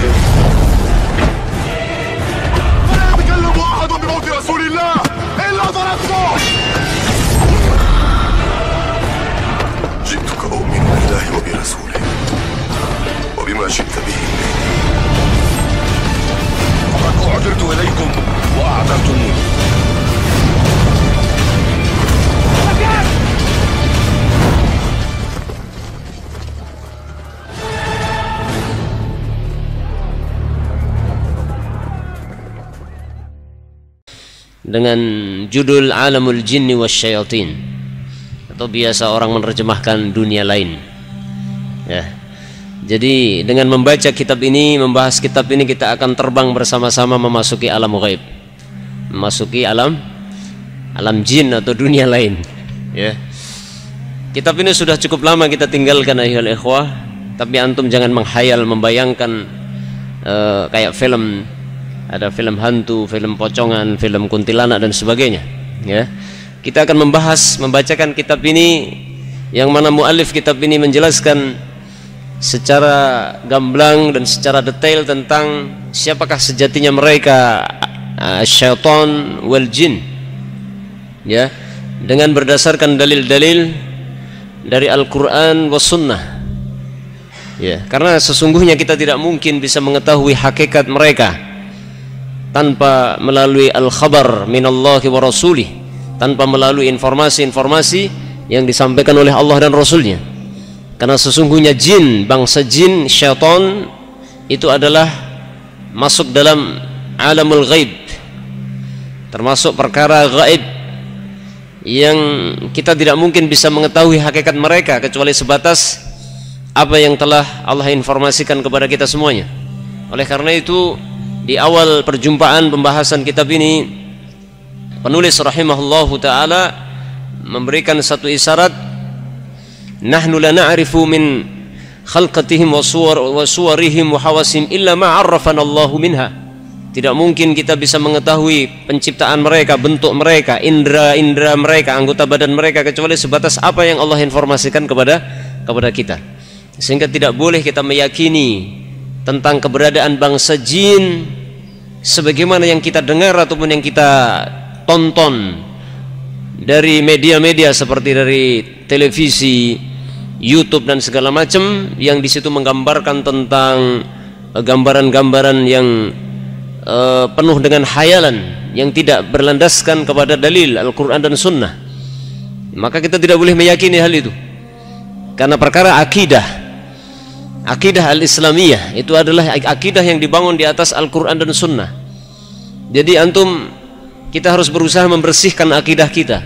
بهم. ولا يتكلم أحد بموت رسول الله إلا ضربته. جئتك أؤمن بالله وبرسوله وبما شئت به فقد أعذرت إليكم وأعذرتموني. Dengan judul Alamul Jinni Wasyayatin, atau biasa orang menerjemahkan dunia lain. Ya. Jadi dengan membaca kitab ini, membahas kitab ini, kita akan terbang bersama-sama memasuki alam ghaib, memasuki alam jin atau dunia lain. Ya. Kitab ini sudah cukup lama kita tinggalkan ayyuhal ikhwah, tapi antum jangan menghayal, membayangkan kayak film. Ada film hantu, film pocongan, film kuntilanak dan sebagainya. Ya, kita akan membacakan kitab ini, yang mana muallif kitab ini menjelaskan secara gamblang dan secara detail tentang siapakah sejatinya mereka, syaitan wal jin. Ya, dengan berdasarkan dalil-dalil dari Al-Quran was Sunnah. Ya, karena sesungguhnya kita tidak mungkin bisa mengetahui hakikat mereka tanpa melalui al-khabar minallahi wa rasulih, tanpa melalui informasi-informasi yang disampaikan oleh Allah dan Rasulnya. Karena sesungguhnya jin, bangsa jin, syaitan itu adalah masuk dalam alamul ghaib, termasuk perkara gaib yang kita tidak mungkin bisa mengetahui hakikat mereka kecuali sebatas apa yang telah Allah informasikan kepada kita semuanya. Oleh karena itu, di awal perjumpaan pembahasan kitab ini, penulis rahimahullahu ta'ala memberikan satu isyarat, nahnu la na'rifu min khalqatihim wa suwarihim wa hawasim illa ma 'arrafana Allahu minha. Tidak mungkin kita bisa mengetahui penciptaan mereka, bentuk mereka, indera-indera mereka, anggota badan mereka, kecuali sebatas apa yang Allah informasikan kepada kita. Sehingga tidak boleh kita meyakini tentang keberadaan bangsa jin sebagaimana yang kita dengar ataupun yang kita tonton dari media-media seperti dari televisi, YouTube dan segala macam, yang di situ menggambarkan tentang gambaran-gambaran yang penuh dengan khayalan yang tidak berlandaskan kepada dalil Al-Quran dan Sunnah. Maka kita tidak boleh meyakini hal itu, karena perkara akidah al-Islamiyah itu adalah akidah yang dibangun di atas Al-Quran dan Sunnah. Jadi kita harus berusaha membersihkan akidah kita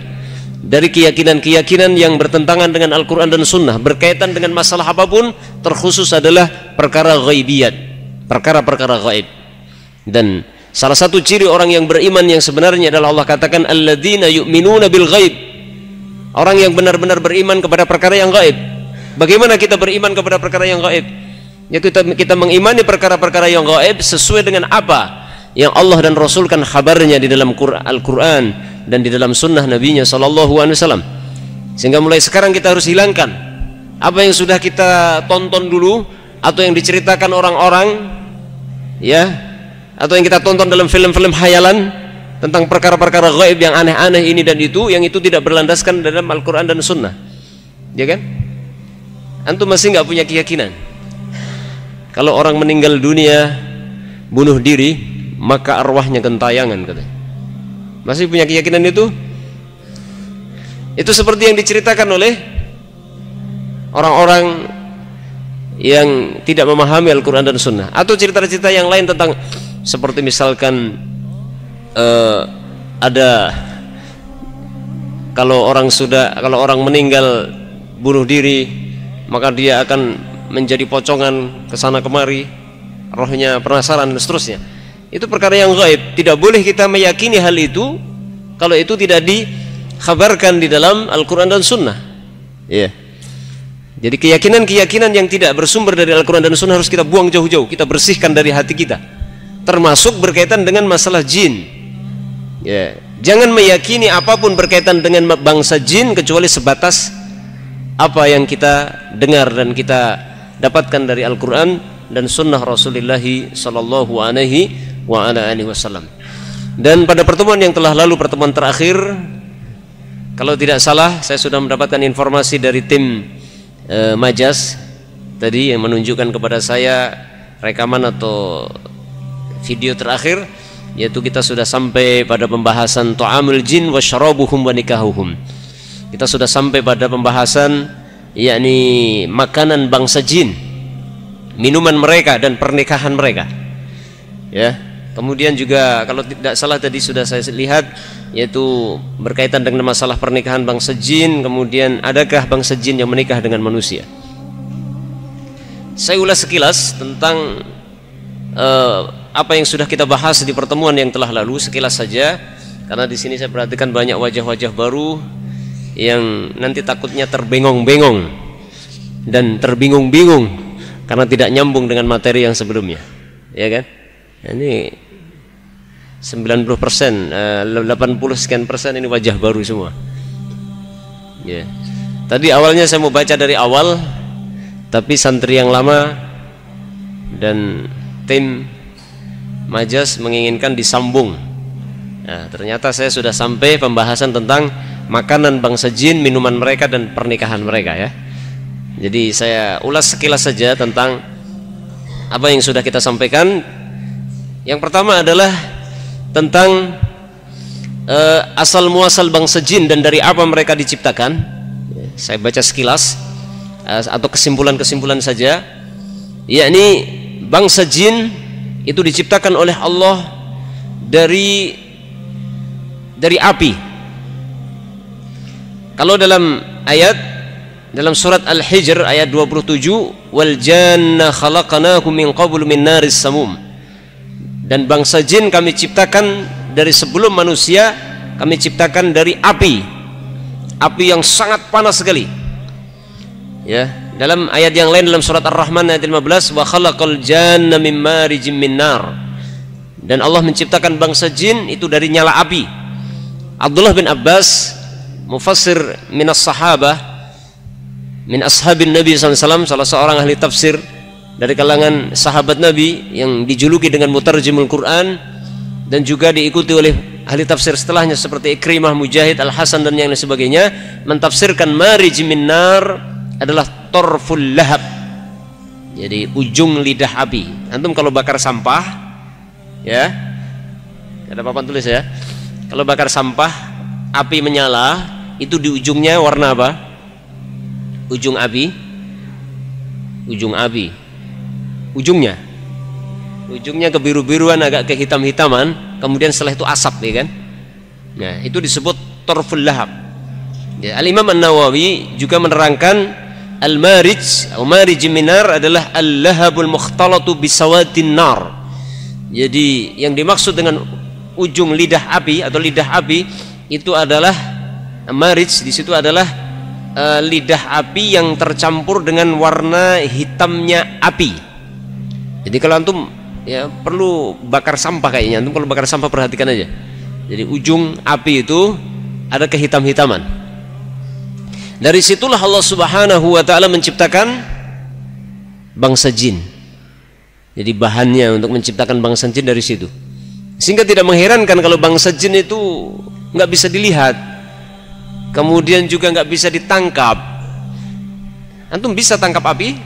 dari keyakinan-keyakinan yang bertentangan dengan Al-Quran dan Sunnah berkaitan dengan masalah apapun, terkhusus adalah perkara ghaibiyat, perkara-perkara ghaib. Dan salah satu ciri orang yang beriman yang sebenarnya adalah Allah katakan alladzina yu'minuna bil ghaib, orang yang benar-benar beriman kepada perkara yang gaib. Bagaimana kita beriman kepada perkara yang gaib? Ya, kita mengimani perkara-perkara yang gaib sesuai dengan apa yang Allah dan Rasul kan kabarnya di dalam Al-Quran dan di dalam sunnah Nabi-Nya SAW. Sehingga mulai sekarang kita harus hilangkan apa yang sudah kita tonton dulu, atau yang diceritakan orang-orang, ya, atau yang kita tonton dalam film-film khayalan tentang perkara-perkara gaib yang aneh-aneh ini dan itu, yang itu tidak berlandaskan dalam Al-Quran dan Sunnah. Ya kan? Antum masih nggak punya keyakinan kalau orang meninggal dunia bunuh diri maka arwahnya gentayangan, katanya. Masih punya keyakinan itu? Itu seperti yang diceritakan oleh orang-orang yang tidak memahami Al-Quran dan Sunnah, atau cerita-cerita yang lain tentang, seperti misalkan ada kalau orang meninggal bunuh diri maka dia akan menjadi pocongan kesana kemari, rohnya penasaran dan seterusnya. Itu perkara yang gaib. Tidak boleh kita meyakini hal itu kalau itu tidak dikhabarkan di dalam Al-Quran dan Sunnah. Ya. Jadi keyakinan-keyakinan yang tidak bersumber dari Al-Quran dan Sunnah harus kita buang jauh-jauh, kita bersihkan dari hati kita, termasuk berkaitan dengan masalah jin. Ya. Jangan meyakini apapun berkaitan dengan bangsa jin kecuali sebatas apa yang kita dengar dan kita dapatkan dari Al-Quran dan sunnah Rasulullah sallallahu alaihi wasallam. Dan pada pertemuan yang telah lalu, pertemuan terakhir, kalau tidak salah saya sudah mendapatkan informasi dari tim Majas tadi yang menunjukkan kepada saya rekaman atau video terakhir, yaitu kita sudah sampai pada pembahasan ta'amul jin wa syarabuhum wa nikahuhum. Kita sudah sampai pada pembahasan yakni makanan bangsa jin, minuman mereka dan pernikahan mereka. Ya. Kemudian juga kalau tidak salah tadi sudah saya lihat, yaitu berkaitan dengan masalah pernikahan bangsa jin. Kemudian adakah bangsa jin yang menikah dengan manusia? Saya ulas sekilas tentang apa yang sudah kita bahas di pertemuan yang telah lalu, sekilas saja, karena di sini saya perhatikan banyak wajah-wajah baru yang nanti takutnya terbengong-bengong dan terbingung-bingung karena tidak nyambung dengan materi yang sebelumnya, ya kan? Ini 90%, 80 sekian persen ini wajah baru semua. Ya. Tadi awalnya saya mau baca dari awal, tapi santri yang lama dan tim Majas menginginkan disambung. Nah, ternyata saya sudah sampai pembahasan tentang makanan bangsa jin, minuman mereka dan pernikahan mereka, ya. Jadi saya ulas sekilas saja tentang apa yang sudah kita sampaikan. Yang pertama adalah tentang asal muasal bangsa jin dan dari apa mereka diciptakan. Saya baca sekilas atau kesimpulan-kesimpulan saja, yakni bangsa jin itu diciptakan oleh Allah dari api. Kalau dalam surat Al-Hijr ayat 27, wal janna khalaqnakum min qablu min naris samum, dan bangsa jin kami ciptakan dari sebelum manusia, kami ciptakan dari api yang sangat panas sekali. Ya, dalam ayat yang lain dalam surat Ar-Rahman ayat 15, wa khalaqal janna min marijim min nar, dan Allah menciptakan bangsa jin itu dari nyala api. Abdullah bin Abbas, mufassir minas sahabah min ashabin Nabi SAW, salah seorang ahli tafsir dari kalangan sahabat Nabi yang dijuluki dengan mutarjimul Quran, dan juga diikuti oleh ahli tafsir setelahnya seperti Ikrimah, Mujahid, Al-Hasan dan yang lain sebagainya, mentafsirkan marij min nar adalah torful lahab, jadi ujung lidah api. Antum kalau bakar sampah, ya, ada papan tulis ya, kalau bakar sampah api menyala, itu di ujungnya warna apa? Ujung api, ujungnya kebiru-biruan, agak kehitam-hitaman, kemudian setelah itu asap, ya kan? Nah, itu disebut torful lahab. Ya, Al-Imam An-Nawawi juga menerangkan al-marij atau marij minar adalah al-lahabul mukhtalatu bisawadin nar. Jadi yang dimaksud dengan ujung lidah api atau lidah api itu adalah marij, di situ adalah lidah api yang tercampur dengan warna hitamnya api. Jadi kalau antum ya perlu bakar sampah, kayaknya antum kalau bakar sampah perhatikan aja. Jadi ujung api itu ada kehitam-hitaman. Dari situlah Allah Subhanahu wa taala menciptakan bangsa jin. Jadi bahannya untuk menciptakan bangsa jin dari situ. Sehingga tidak mengherankan kalau bangsa jin itu nggak bisa dilihat, kemudian juga nggak bisa ditangkap. Antum bisa tangkap api?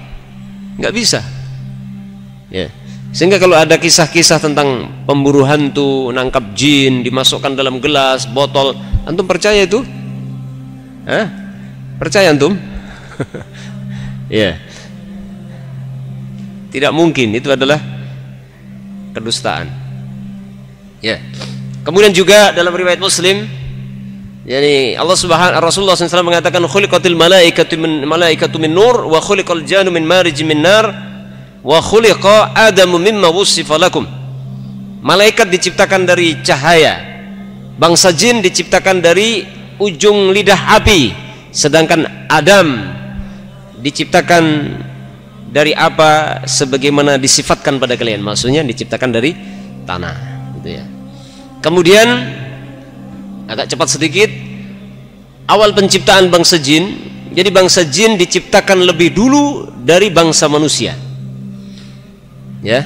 Nggak bisa. Ya. Sehingga kalau ada kisah-kisah tentang pemburu hantu, nangkap jin, dimasukkan dalam gelas, botol, antum percaya itu? Hah? Percaya antum? Ya. Tidak mungkin, itu adalah kedustaan. Ya. Kemudian juga dalam riwayat Muslim, yani Rasulullah SAW mengatakan khuliqatil malaikatu min nur wa khuliqal jannu min marij min nar wa khuliqa adamu mimma wusifa lakum. Malaikat diciptakan dari cahaya, bangsa jin diciptakan dari ujung lidah api, sedangkan Adam diciptakan dari apa sebagaimana disifatkan pada kalian, maksudnya diciptakan dari tanah, gitu ya. Kemudian agak cepat sedikit, awal penciptaan bangsa jin, jadi bangsa jin diciptakan lebih dulu dari bangsa manusia. Ya.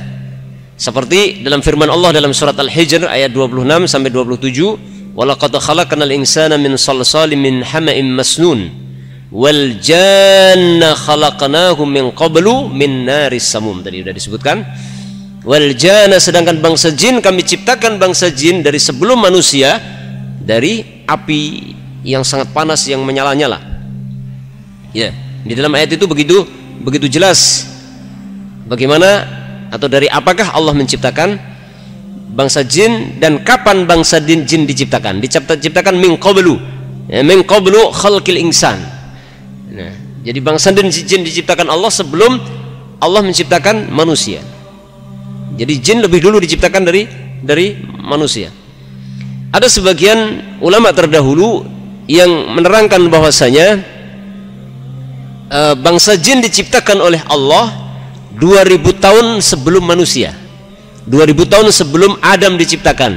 Seperti dalam firman Allah dalam surat Al-Hijr ayat 26 sampai 27, walaqad khalaqnal insana min salsalin min hama'in masnun wal janna khalaqnahu min qablu min naris samum. Tadi sudah disebutkan. Wal janna, sedangkan bangsa jin kami ciptakan bangsa jin dari sebelum manusia dari api yang sangat panas yang menyala-nyala. Ya, di dalam ayat itu begitu jelas bagaimana atau dari apakah Allah menciptakan bangsa jin dan kapan bangsa jin diciptakan. Diciptakan min qablu, ya, min qablu khalqil insan. Nah, jadi bangsa jin diciptakan Allah sebelum Allah menciptakan manusia. Jadi jin lebih dulu diciptakan dari manusia. Ada sebagian ulama terdahulu yang menerangkan bahwasanya bangsa jin diciptakan oleh Allah 2000 tahun sebelum manusia, 2000 tahun sebelum Adam diciptakan.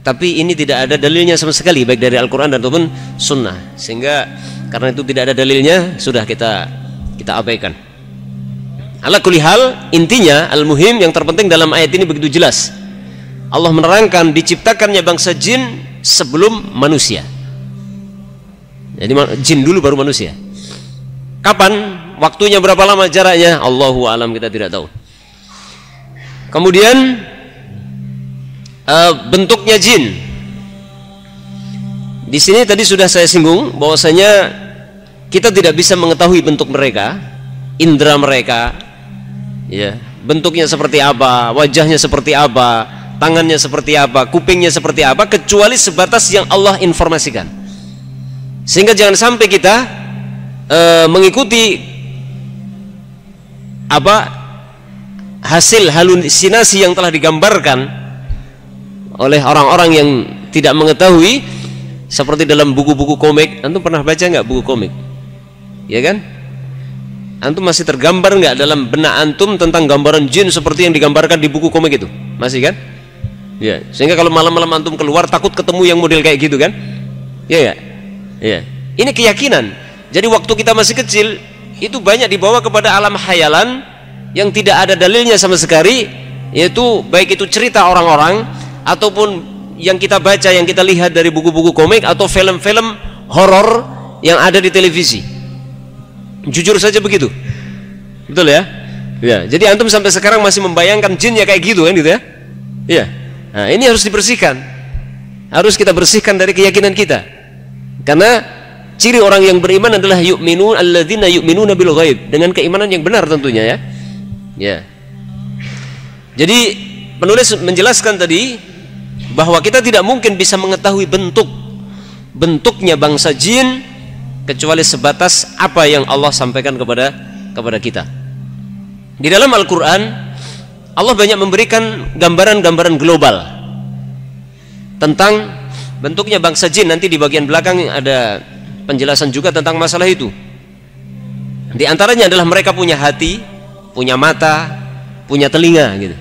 Tapi ini tidak ada dalilnya sama sekali, baik dari Al-Quran ataupun Sunnah. Sehingga karena itu tidak ada dalilnya, sudah kita abaikan. Ala kulli hal, intinya al-muhim yang terpenting dalam ayat ini begitu jelas. Allah menerangkan diciptakannya bangsa jin sebelum manusia. Jadi jin dulu baru manusia. Kapan? Waktunya berapa lama, jaraknya? Allahu a'lam, kita tidak tahu. Kemudian bentuknya jin. Di sini tadi sudah saya singgung bahwasanya kita tidak bisa mengetahui bentuk mereka, indera mereka, ya, bentuknya seperti apa, wajahnya seperti apa, tangannya seperti apa, kupingnya seperti apa, kecuali sebatas yang Allah informasikan. Sehingga jangan sampai kita mengikuti hasil halusinasi yang telah digambarkan oleh orang-orang yang tidak mengetahui, seperti dalam buku-buku komik. Antum pernah baca nggak buku komik? Ya kan? Antum masih tergambar nggak dalam benak antum tentang gambaran jin seperti yang digambarkan di buku komik itu? Masih kan? Ya. Sehingga kalau malam-malam antum keluar takut ketemu yang model kayak gitu kan? Ya ya. Ya. Ini keyakinan. Jadi waktu kita masih kecil itu banyak dibawa kepada alam khayalan yang tidak ada dalilnya sama sekali, yaitu baik itu cerita orang-orang ataupun yang kita baca, yang kita lihat dari buku-buku komik atau film-film horor yang ada di televisi. Jujur saja begitu. Betul ya? Ya, jadi antum sampai sekarang masih membayangkan jin ya kayak gitu kan gitu ya? Iya. Nah, ini harus dibersihkan. Harus kita bersihkan dari keyakinan kita. Karena ciri orang yang beriman adalah yu'minun alladzina yu'minuna bil ghaib, dengan keimanan yang benar tentunya ya. Ya. Jadi penulis menjelaskan tadi bahwa kita tidak mungkin bisa mengetahui bentuknya bangsa jin kecuali sebatas apa yang Allah sampaikan kepada kita. Di dalam Al-Qur'an Allah banyak memberikan gambaran-gambaran global tentang bentuknya bangsa jin. Nanti di bagian belakang ada penjelasan juga tentang masalah itu. Di antaranya adalah mereka punya hati, punya mata, punya telinga gitu.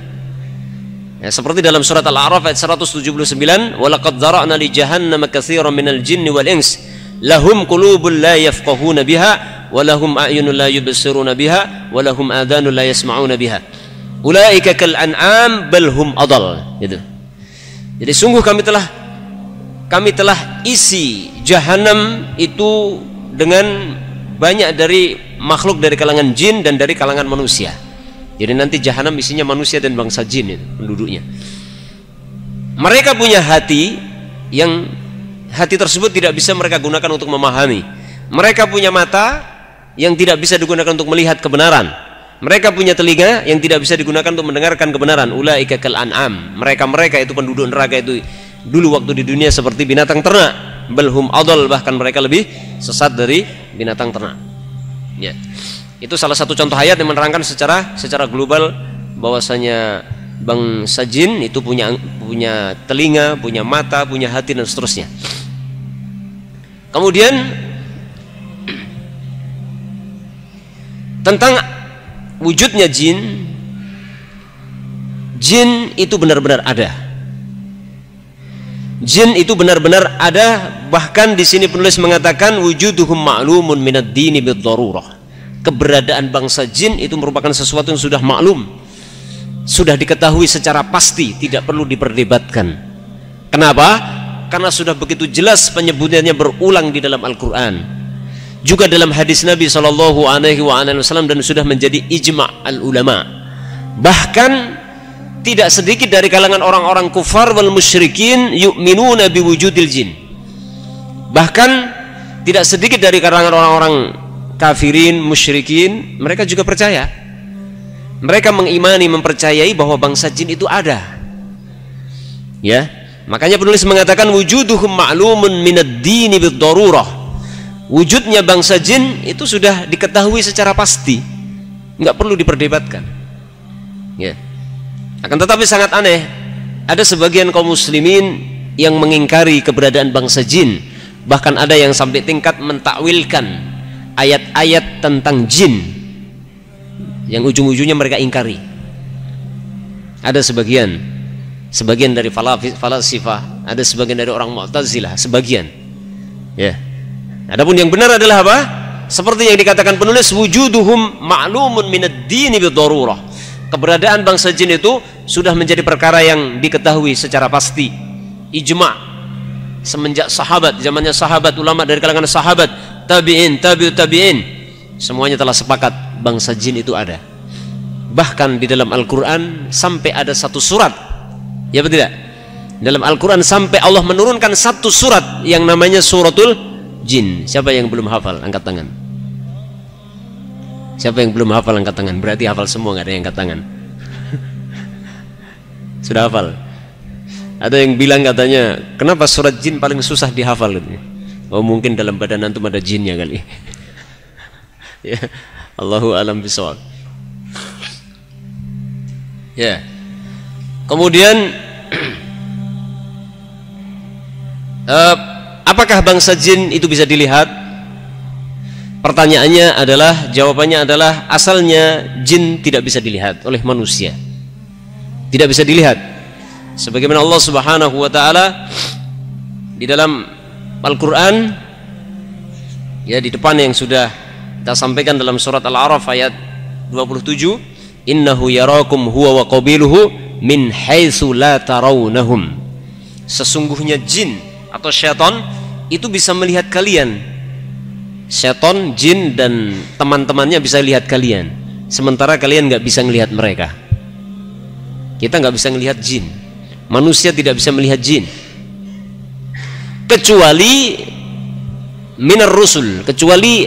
Ya, seperti dalam surat Al-A'raf ayat 179, "Walaqad dzara'na li jahannama katsiran minal jinni wal ins, lahum qulubun la yafqahuna biha, wa lahum a'yunun la yubsiruna biha, wa lahum adhanun la yasma'una biha. Ulaika kal an'am bal hum adall." Gitu. Jadi sungguh kami telah isi jahanam itu dengan banyak dari makhluk dari kalangan jin dan dari kalangan manusia. Jadi nanti jahanam isinya manusia dan bangsa jin itu penduduknya. Mereka punya hati yang hati tersebut tidak bisa mereka gunakan untuk memahami. Mereka punya mata yang tidak bisa digunakan untuk melihat kebenaran. Mereka punya telinga yang tidak bisa digunakan untuk mendengarkan kebenaran. Ulaika kal an'am. Mereka itu penduduk neraka itu dulu waktu di dunia seperti binatang ternak. Balhum adol, bahkan mereka lebih sesat dari binatang ternak. Ya. Itu salah satu contoh ayat yang menerangkan secara global bahwasanya bangsa jin itu punya telinga, punya mata, punya hati dan seterusnya. Kemudian tentang wujudnya jin itu benar-benar ada. Jin itu benar-benar ada, bahkan di sini penulis mengatakan wujuduhum ma'lumun minad dini bid-darurah. Keberadaan bangsa jin itu merupakan sesuatu yang sudah maklum sudah diketahui secara pasti, tidak perlu diperdebatkan. Kenapa? Karena sudah begitu jelas penyebutannya berulang di dalam Al-Quran, juga dalam hadis Nabi SAW, dan sudah menjadi ijma' al-ulama. Bahkan tidak sedikit dari kalangan orang-orang kufar wal musyrikin yu'minuna biwujudil jin. Bahkan tidak sedikit dari kalangan orang-orang kafirin, musyrikin, mereka juga percaya. Mereka mengimani, mempercayai bahwa bangsa jin itu ada. Ya, makanya penulis mengatakan wujuduhum ma'lumun minad dini bid-darurah. Wujudnya bangsa jin itu sudah diketahui secara pasti, nggak perlu diperdebatkan. Ya. Akan tetapi sangat aneh, ada sebagian kaum muslimin yang mengingkari keberadaan bangsa jin. Bahkan ada yang sampai tingkat mentakwilkan ayat-ayat tentang jin yang ujung-ujungnya mereka ingkari. Ada sebagian dari falasifah, ada sebagian dari orang Mu'tazilah, sebagian. Ya. Adapun yang benar adalah apa? Seperti yang dikatakan penulis, wujuduhum ma'lumun minad dini bid-darurah. Keberadaan bangsa jin itu sudah menjadi perkara yang diketahui secara pasti, ijma'. Semenjak sahabat, zamannya sahabat, ulama dari kalangan sahabat, tabi'in, tabi'ut tabi'in, semuanya telah sepakat bangsa jin itu ada. Bahkan di dalam Al-Quran sampai ada satu surat, ya betul tidak? Dalam Al-Quran sampai Allah menurunkan satu surat yang namanya suratul jin. Siapa yang belum hafal? Angkat tangan. Siapa yang belum hafal? Angkat tangan. Berarti hafal semua, nggak ada yang angkat tangan. Sudah hafal? Ada yang bilang katanya, kenapa surat jin paling susah dihafal? Oh, mungkin dalam badan antum ada jinnya kali. Ya, Allahu a'lam bishawab. Ya. Kemudian apakah bangsa jin itu bisa dilihat? Pertanyaannya adalah, jawabannya adalah asalnya jin tidak bisa dilihat oleh manusia. Tidak bisa dilihat. Sebagaimana Allah Subhanahu wa taala di dalam Al-Qur'an, ya di depan yang sudah kita sampaikan dalam surat Al-A'raf ayat 27, innahu yarakum huwa wa qabiluhu min haitsu la tarawnahum. Sesungguhnya jin atau syaitan itu bisa melihat kalian. Syaitan, jin dan teman-temannya bisa lihat kalian, sementara kalian nggak bisa melihat mereka. Kita nggak bisa melihat jin. Manusia tidak bisa melihat jin kecuali minar rusul, kecuali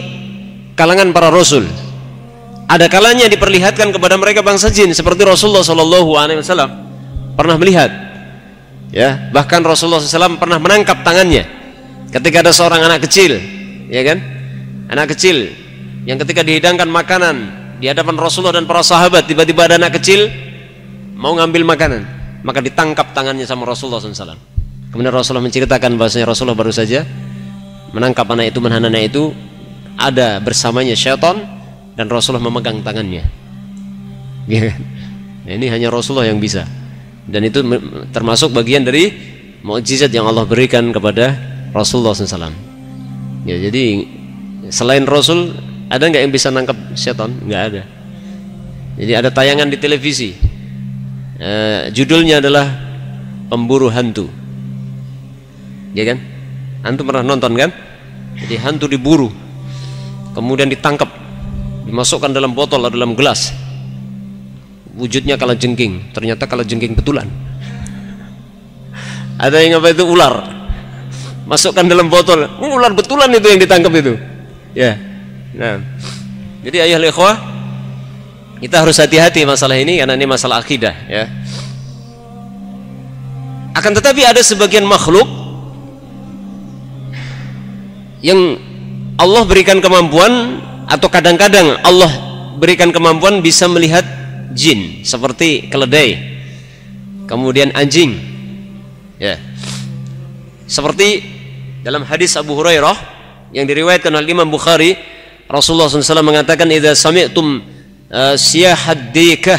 kalangan para rasul. Ada kalanya diperlihatkan kepada mereka bangsa jin, seperti Rasulullah SAW pernah melihat. Ya, bahkan Rasulullah SAW pernah menangkap tangannya ketika ada seorang anak kecil, ya kan? Anak kecil yang ketika dihidangkan makanan di hadapan Rasulullah dan para sahabat, tiba-tiba ada anak kecil mau ngambil makanan, maka ditangkap tangannya sama Rasulullah SAW. Kemudian Rasulullah menceritakan bahwasanya Rasulullah baru saja menangkap anak itu, menahan anak itu, ada bersamanya syaitan dan Rasulullah memegang tangannya. Ya kan? Nah, ini hanya Rasulullah yang bisa, dan itu termasuk bagian dari mukjizat yang Allah berikan kepada Rasulullah SAW. Ya, jadi selain Rasul ada nggak yang bisa nangkap syaitan? Nggak ada. Jadi ada tayangan di televisi, judulnya adalah Pemburu Hantu, ya kan? Antum pernah nonton kan? Jadi hantu diburu, kemudian ditangkap, dimasukkan dalam botol atau dalam gelas, wujudnya kalajengking, ternyata kalajengking betulan. Ada yang apa itu, ular, masukkan dalam botol, ular betulan itu yang ditangkap itu, ya. Nah, jadi ayah ikhwah, kita harus hati-hati masalah ini karena ini masalah akidah, ya. Akan tetapi ada sebagian makhluk yang Allah berikan kemampuan, atau kadang-kadang Allah berikan kemampuan bisa melihat jin, seperti keledai, kemudian anjing, ya. Seperti dalam hadis Abu Hurairah yang diriwayatkan oleh Imam Bukhari, Rasulullah SAW mengatakan, idza sami'tum siyahad dikah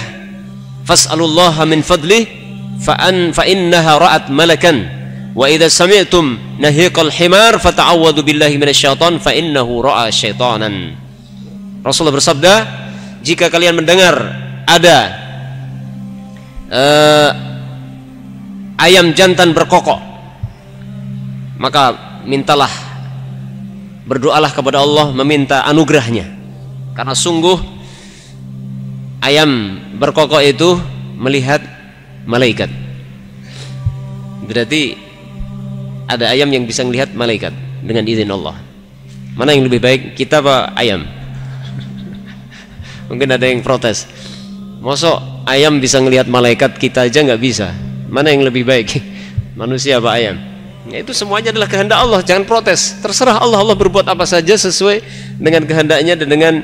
fas'alullaha min fadlih fa innaha ra'at malakan, wa idza sami'tum nahiqal himar fata'awwadu billahi minasyaitan fa innahu ra'a syaitanan. Rasulullah bersabda, jika kalian mendengar ada ayam jantan berkokok, maka mintalah, berdoalah kepada Allah meminta anugerahnya, karena sungguh ayam berkokok itu melihat malaikat. Berarti ada ayam yang bisa melihat malaikat dengan izin Allah. Mana yang lebih baik, kita apa ayam? Mungkin ada yang protes, mosok ayam bisa ngelihat malaikat, kita aja nggak bisa. Mana yang lebih baik, manusia apa ayam? Ya, itu semuanya adalah kehendak Allah, jangan protes. Terserah Allah, Allah berbuat apa saja sesuai dengan kehendaknya dan dengan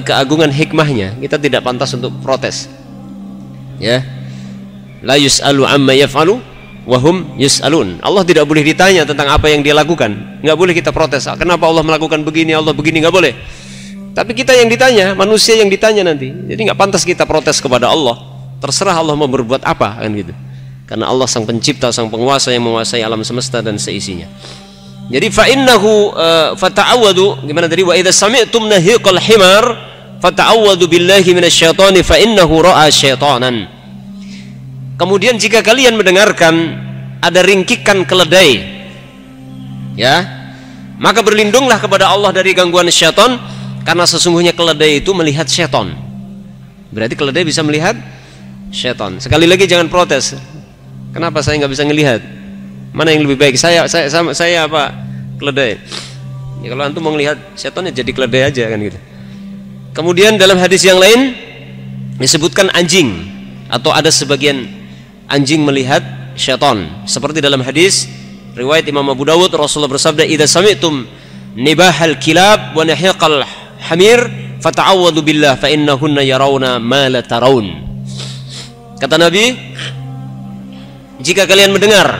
keagungan hikmahnya. Kita tidak pantas untuk protes. Ya, la yus'alu amma yaf'alu wa hum yus'alun. Allah tidak boleh ditanya tentang apa yang dia lakukan. Nggak boleh kita protes, kenapa Allah melakukan begini, Allah begini, nggak boleh. Tapi kita yang ditanya, manusia yang ditanya nanti. Jadi nggak pantas kita protes kepada Allah. Terserah Allah mau berbuat apa, kan gitu. Karena Allah sang pencipta, sang penguasa yang menguasai alam semesta dan seisinya. Jadi fa innahu fata'awwadu, gimana tadi, wa idza sami'tum nahiqal himar fata'awwadu billahi minasyaitani fa innahu ra'a syaitanan. Kemudian jika kalian mendengarkan ada ringkikan keledai, ya, maka berlindunglah kepada Allah dari gangguan syaitan, karena sesungguhnya keledai itu melihat syaitan. Berarti keledai bisa melihat syaitan. Sekali lagi jangan protes, kenapa saya nggak bisa ngelihat? Mana yang lebih baik, saya apa keledai? Ya, kalau antum mau ngelihat syaitan ya jadi keledai aja, kan gitu. Kemudian dalam hadis yang lain disebutkan anjing, atau ada sebagian anjing melihat syaitan. Seperti dalam hadis riwayat Imam Abu Dawud, Rasulullah bersabda, idza sami'tum nibahal kilab wa nahiqal hamir fata'awwadu billah fa innahunna yarawna ma la tarawun. Kata Nabi, jika kalian mendengar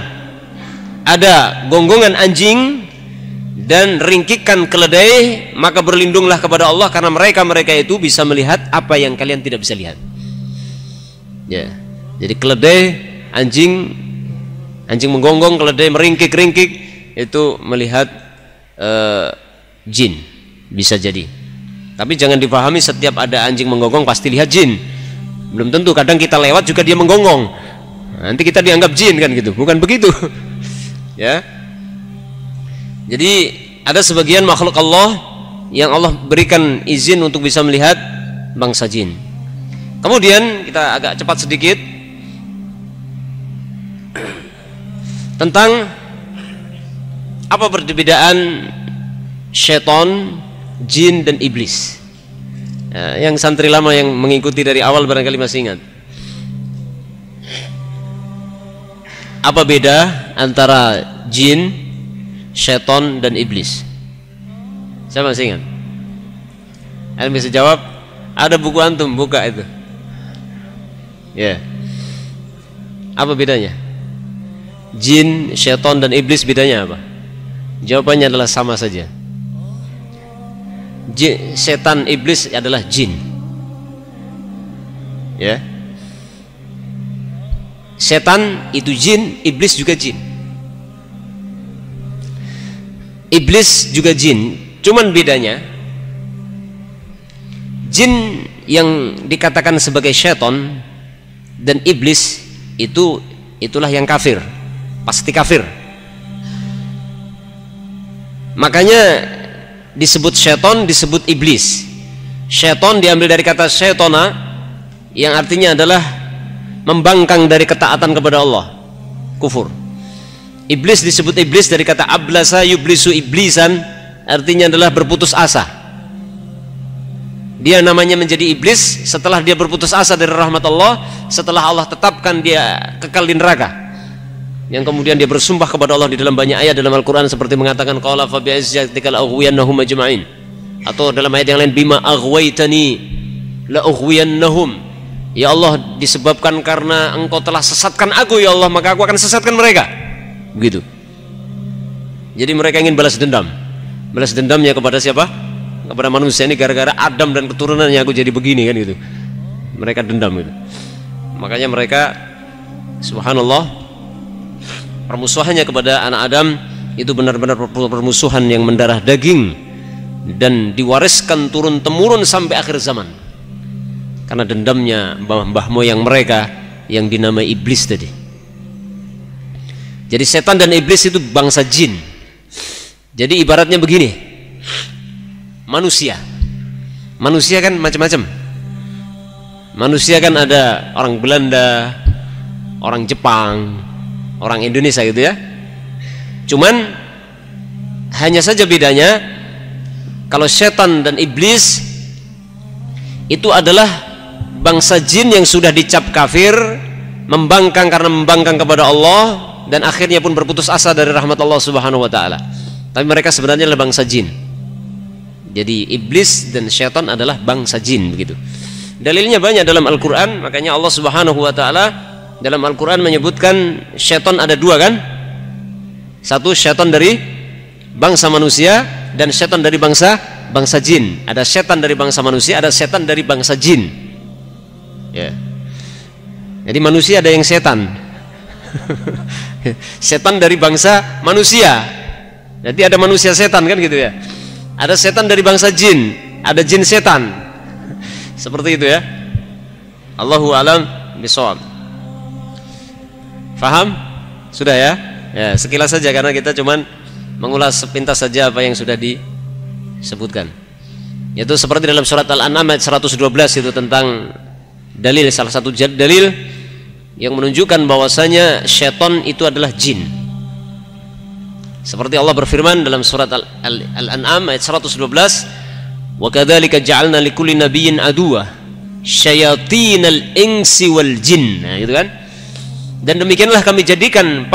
ada gonggongan anjing dan ringkikan keledai, maka berlindunglah kepada Allah, karena mereka itu bisa melihat apa yang kalian tidak bisa lihat. Ya, jadi keledai, anjing menggonggong, keledai meringkik-ringkik, itu melihat jin, bisa jadi. Tapi jangan dipahami setiap ada anjing menggonggong pasti lihat jin. Belum tentu, kadang kita lewat juga dia menggonggong, nanti kita dianggap jin, kan gitu. Bukan begitu. Ya. Jadi ada sebagian makhluk Allah yang Allah berikan izin untuk bisa melihat bangsa jin. Kemudian kita agak cepat sedikit tentang apa perbedaan syaitan, jin dan iblis. Yang santri lama yang mengikuti dari awal barangkali masih ingat. Apa beda antara jin, syaitan dan iblis? Saya masih ingat. Anda bisa jawab? Ada buku antum, buka itu. Ya. Apa bedanya? Jin, syaitan dan iblis bedanya apa? Jawabannya adalah sama saja. Setan, iblis adalah jin. Ya. Setan itu jin, iblis juga jin. Iblis juga jin, cuman bedanya jin yang dikatakan sebagai syaitan dan iblis itulah yang kafir, pasti kafir. Makanya disebut syaitan, disebut iblis. Syaitan diambil dari kata syaitona, yang artinya adalah membangkang dari ketaatan kepada Allah, kufur. Iblis disebut iblis dari kata ablasa yublisu iblisan, artinya adalah berputus asa. Dia namanya menjadi iblis setelah dia berputus asa dari rahmat Allah, setelah Allah tetapkan dia kekal di neraka, yang kemudian dia bersumpah kepada Allah di dalam banyak ayat dalam Al-Quran, seperti mengatakan qala fa bi'izzatika la ughwiyannahum ajma'in, atau dalam ayat yang lain bima aghwaytani la ughwiyannahum, ya Allah, disebabkan karena engkau telah sesatkan aku ya Allah, maka aku akan sesatkan mereka. Begitu. Jadi mereka ingin balas dendam. Balas dendamnya kepada siapa? Kepada manusia ini, gara-gara Adam dan keturunannya aku jadi begini, kan gitu. Mereka dendam gitu. Makanya mereka, subhanallah, permusuhannya kepada anak Adam itu benar-benar permusuhan yang mendarah daging dan diwariskan turun-temurun sampai akhir zaman. Karena dendamnya mbah moyang mereka yang dinamai iblis tadi. Jadi setan dan iblis itu bangsa jin. Jadi ibaratnya begini, manusia kan macam-macam. Manusia kan ada orang Belanda, orang Jepang, orang Indonesia gitu ya. Cuman hanya saja bedanya, kalau setan dan iblis itu adalah bangsa jin yang sudah dicap kafir, membangkang karena membangkang kepada Allah, dan akhirnya pun berputus asa dari rahmat Allah Subhanahu wa taala. Tapi mereka sebenarnya adalah bangsa jin. Jadi iblis dan syaitan adalah bangsa jin, begitu. Dalilnya banyak dalam Al-Qur'an, makanya Allah Subhanahu wa taala dalam Al-Qur'an menyebutkan syaitan ada dua kan? Satu syaitan dari bangsa manusia dan syaitan dari bangsa jin. Ada syaitan dari bangsa manusia, ada syaitan dari bangsa jin. Ya. Jadi manusia ada yang setan. Setan dari bangsa manusia. Jadi ada manusia setan kan gitu ya. Ada setan dari bangsa jin, ada jin setan. Seperti itu ya. Allahu a'lam bishawab. Faham? Sudah ya? Ya, sekilas saja karena kita cuman mengulas sepintas saja apa yang sudah disebutkan. Yaitu seperti dalam surat Al-An'am ayat 112 itu tentang dalil, salah satu dalil yang menunjukkan bahwasanya syaitan itu adalah jin. Seperti Allah berfirman dalam surat Al-An'am ayat 112, "Wa kadzalika ja'alna likulli nabiyyin aduwwa syayatinal insi wal jin." Nah, gitu kan? Dan demikianlah kami jadikan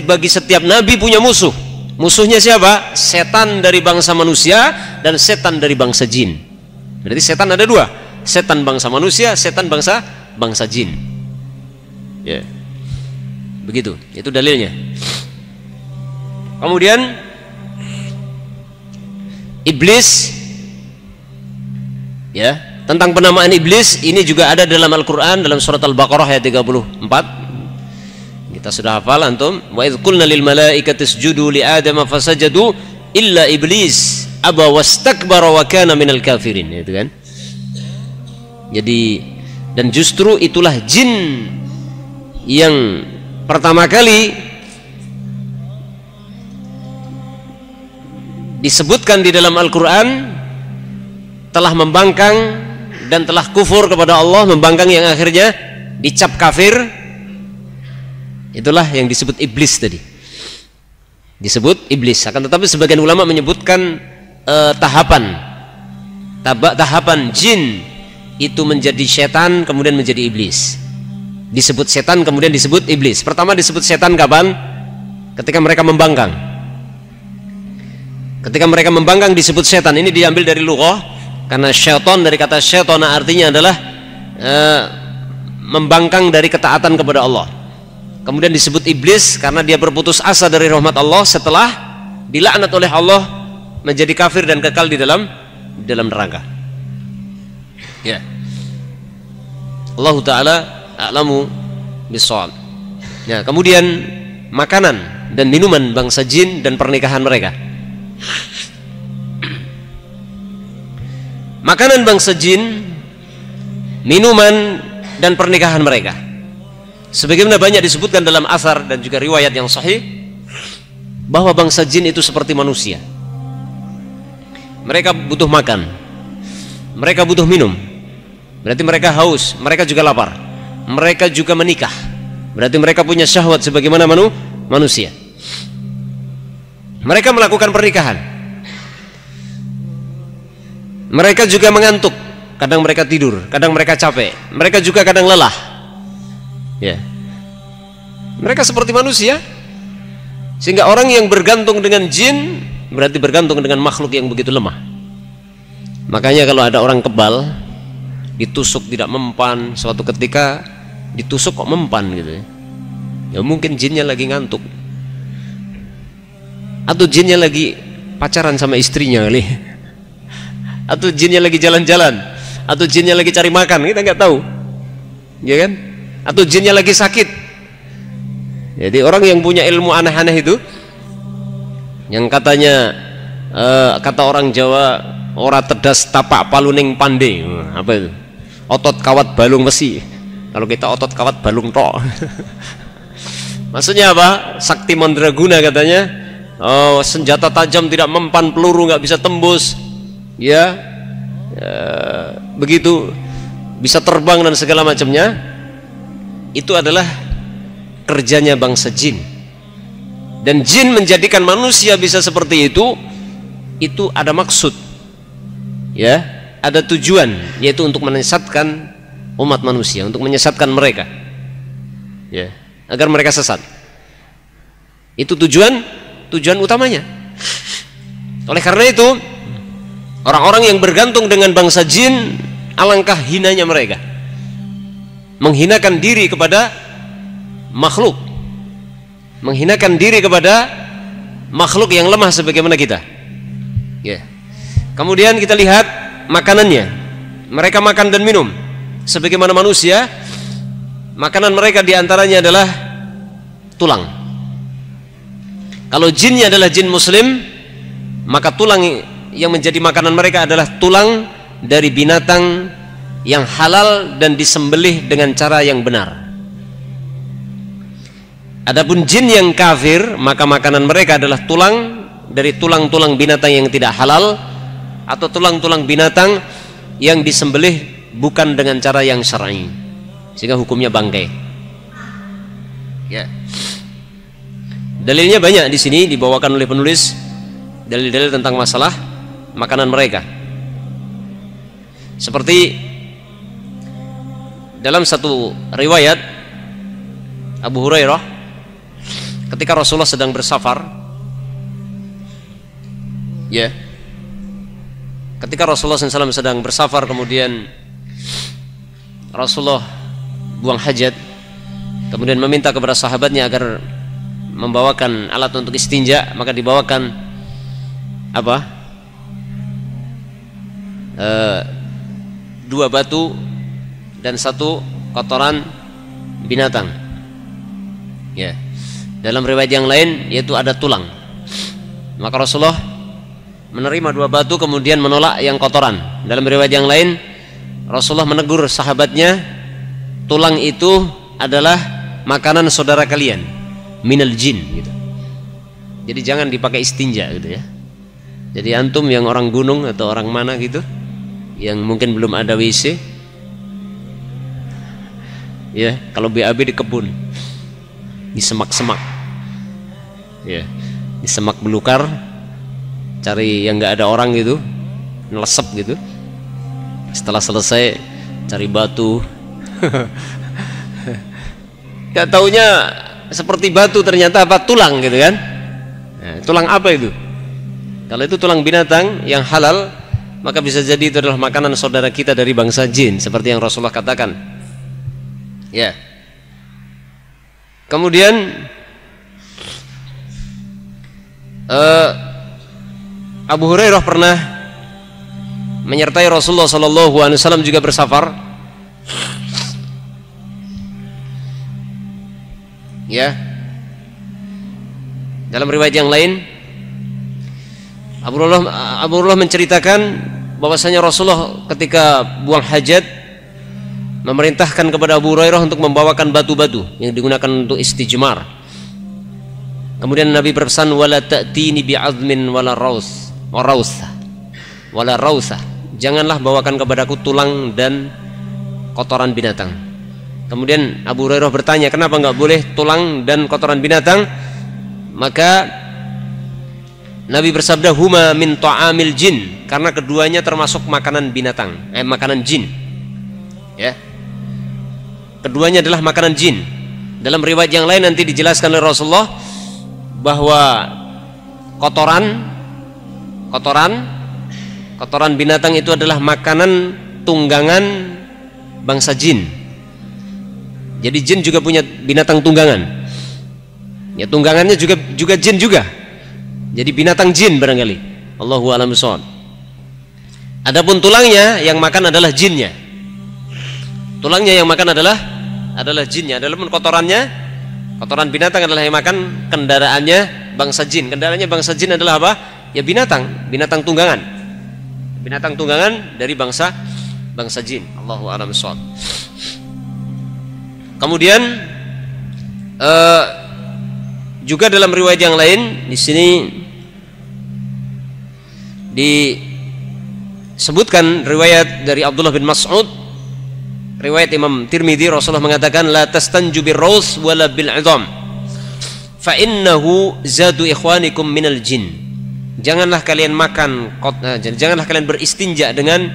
bagi setiap nabi punya musuh. Musuhnya siapa? Setan dari bangsa manusia dan setan dari bangsa jin. Berarti setan ada dua, setan bangsa manusia, setan bangsa jin. Ya, begitu. Itu dalilnya. Kemudian iblis, ya, tentang penamaan iblis ini juga ada dalam Al-Quran dalam surat Al-Baqarah ayat 34. Kita sudah hafal antum. Wa idz qulna lil malaikati isjudu li adama fasajadu illa iblis aba wastakbara wa kana minal kafirin, itu kan. Jadi, dan justru itulah jin yang pertama kali disebutkan di dalam Al-Quran telah membangkang dan telah kufur kepada Allah, membangkang yang akhirnya dicap kafir. Itulah yang disebut iblis tadi, disebut iblis. Akan tetapi sebagian ulama menyebutkan tahapan jin itu menjadi setan kemudian menjadi iblis. Disebut setan kemudian disebut iblis. Pertama disebut setan kapan? Ketika mereka membangkang. Ketika mereka membangkang disebut setan. Ini diambil dari lughah, karena syaitan dari kata syaitana artinya adalah membangkang dari ketaatan kepada Allah. Kemudian disebut iblis karena dia berputus asa dari rahmat Allah setelah dilaknat oleh Allah, menjadi kafir dan kekal di dalam neraka. Ya. Allah Ta'ala a'lamu bishawab. Ya, kemudian makanan dan minuman bangsa jin dan pernikahan mereka. Makanan bangsa jin, minuman dan pernikahan mereka. Sebagaimana banyak disebutkan dalam asar dan juga riwayat yang sahih bahwa bangsa jin itu seperti manusia. Mereka butuh makan, mereka butuh minum, berarti mereka haus, mereka juga lapar, mereka juga menikah, berarti mereka punya syahwat sebagaimana manusia. Mereka melakukan pernikahan, mereka juga mengantuk, kadang mereka tidur, kadang mereka capek, mereka juga kadang lelah. Ya, mereka seperti manusia. Sehingga orang yang bergantung dengan jin berarti bergantung dengan makhluk yang begitu lemah. Makanya kalau ada orang kebal ditusuk tidak mempan, suatu ketika ditusuk kok mempan gitu ya, ya mungkin jinnya lagi ngantuk, atau jinnya lagi pacaran sama istrinya kali, atau jinnya lagi jalan-jalan, atau jinnya lagi cari makan, kita nggak tahu, ya kan? Atau jinnya lagi sakit. Jadi orang yang punya ilmu aneh-aneh itu, yang katanya kata orang Jawa, ora tedas tapak paluning pandai, apa itu? Otot kawat balung besi, Kalau kita otot kawat balung tok. Maksudnya apa? Sakti mandraguna katanya. Oh, senjata tajam tidak mempan, peluru nggak bisa tembus. Ya, begitu, bisa terbang dan segala macamnya. Itu adalah kerjanya bangsa jin. Dan jin menjadikan manusia bisa seperti itu ada maksud. Ya, ada tujuan, yaitu untuk menyesatkan umat manusia, untuk menyesatkan mereka. Ya, agar mereka sesat. Itu tujuan utamanya. Oleh karena itu, orang-orang yang bergantung dengan bangsa jin, alangkah hinanya mereka, menghinakan diri kepada makhluk, menghinakan diri kepada makhluk yang lemah sebagaimana kita. Ya. Kemudian kita lihat makanannya. Mereka makan dan minum sebagaimana manusia. Makanan mereka diantaranya adalah tulang. Kalau jinnya adalah jin muslim, maka tulang yang menjadi makanan mereka adalah tulang dari binatang yang halal dan disembelih dengan cara yang benar. Adapun jin yang kafir, maka makanan mereka adalah tulang dari tulang-tulang binatang yang tidak halal, atau tulang-tulang binatang yang disembelih bukan dengan cara yang syar'i, sehingga hukumnya bangkai. Ya. Dalilnya banyak di sini dibawakan oleh penulis, dalil-dalil tentang masalah makanan mereka. Seperti dalam satu riwayat Abu Hurairah, ketika Rasulullah sedang bersafar, ya, ketika Rasulullah SAW sedang bersafar, kemudian Rasulullah buang hajat, kemudian meminta kepada sahabatnya agar membawakan alat untuk istinja, maka dibawakan apa? 2 batu dan 1 kotoran binatang. Ya. Dalam riwayat yang lain yaitu ada tulang. Maka Rasulullah menerima 2 batu kemudian menolak yang kotoran. Dalam riwayat yang lain Rasulullah menegur sahabatnya, tulang itu adalah makanan saudara kalian, minal jin gitu. Jadi jangan dipakai istinja gitu ya. Jadi antum yang orang gunung atau orang mana gitu, yang mungkin belum ada WC, ya, kalau BAB di kebun, di semak-semak, ya, di semak belukar, cari yang nggak ada orang gitu, nelesep gitu. Setelah selesai cari batu, gak taunya seperti batu, ternyata apa? Tulang gitu kan. Nah, tulang apa itu? Kalau itu tulang binatang yang halal, maka bisa jadi itu adalah makanan saudara kita dari bangsa jin, seperti yang Rasulullah katakan. Ya. Kemudian Abu Hurairah pernah menyertai Rasulullah SAW juga bersafar. Ya. Dalam riwayat yang lain Abu Hurairah menceritakan bahwasanya Rasulullah ketika buang hajat memerintahkan kepada Abu Hurairah untuk membawakan batu-batu yang digunakan untuk istijmar. Kemudian Nabi berpesan, wala ta'tini bi'azmin wala raus wala rausa. Janganlah bawakan kepadaku tulang dan kotoran binatang. Kemudian Abu Hurairah bertanya, kenapa enggak boleh tulang dan kotoran binatang? Maka Nabi bersabda, huma min ta'amil jin, karena keduanya termasuk makanan binatang, makanan jin. Ya. Keduanya adalah makanan jin. Dalam riwayat yang lain nanti dijelaskan oleh Rasulullah bahwa kotoran binatang itu adalah makanan tunggangan bangsa jin. Jadi jin juga punya binatang tunggangan. Ya, tunggangannya juga jin juga. Jadi binatang jin barangkali. Allahu a'lam bishawab. Adapun tulangnya yang makan adalah jinnya. Tulangnya yang makan adalah jinnya. Adapun kotoran binatang adalah yang makan kendaraannya bangsa jin. Kendaraannya bangsa jin adalah apa? Ya binatang tunggangan. Binatang tunggangan dari bangsa jin. Allahu a'lam bishawab. Kemudian juga dalam riwayat yang lain di sini disebutkan riwayat dari Abdullah bin Mas'ud, riwayat Imam Tirmidzi, Rasulullah mengatakan la tastanju birraus wala bil 'idham fa innahu zadu ikhwanikum minal jin. Janganlah kalian beristinja dengan